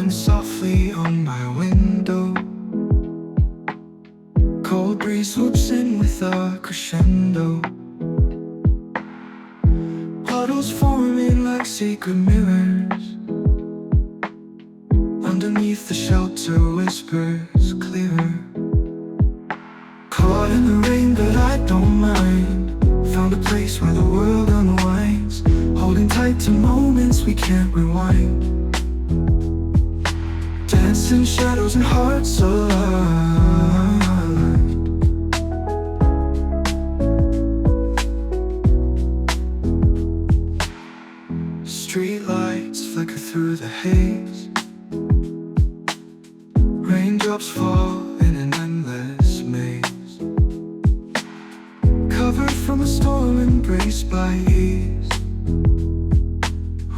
falling softly on my window. Cold breeze swoops in with a crescendo. Puddles forming like secret mirrors. Underneath the shelter, whispers clearer. Caught in the rain, but I don't mind. Found a place where the world unwinds, holding tight to moments we can't rewind. Dancing shadows and hearts aligned. Street lights flicker through the haze. Raindrops fall in an endless maze. Covered from a storm, embraced by ease.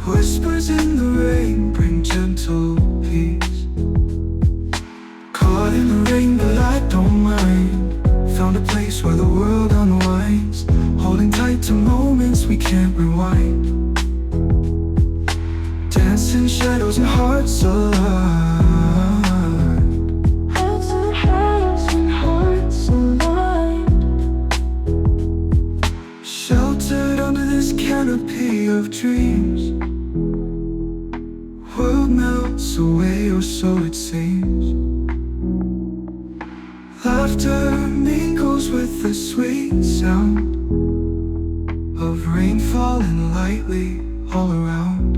Whispers in the rain bring gentle peace. Caught in the rain, but I don't mind. Found a place where the world unwinds, holding tight to moments we can't rewind. Dancing shadows and hearts aligned. Dancing shadows and hearts aligned. Sheltered under this canopy of dreams. World melts away, or so it seems. Laughter mingles with the sweet sound of rain falling lightly all around.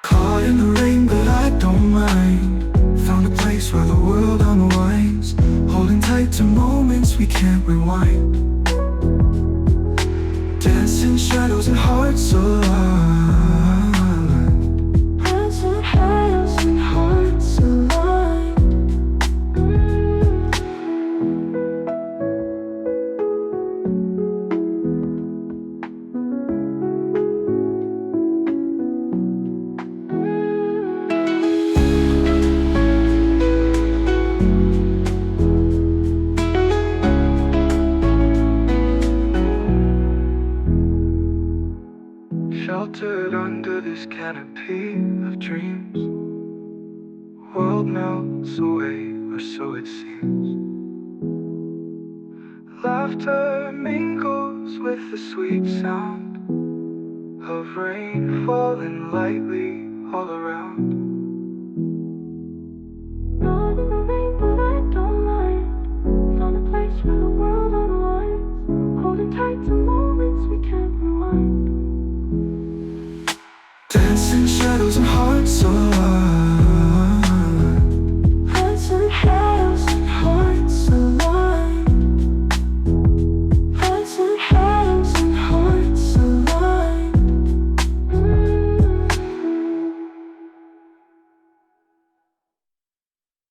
Caught in the rain, but I don't mind. Found a place where the world unwinds, holding tight to moments we can't rewind. Dancing shadows and hearts aligned. Dancing shadows and hearts aligned. Sheltered under this canopy of dreams. World melts away, or so it seems. Laughter mingles with the sweet sound of rain falling lightly all around.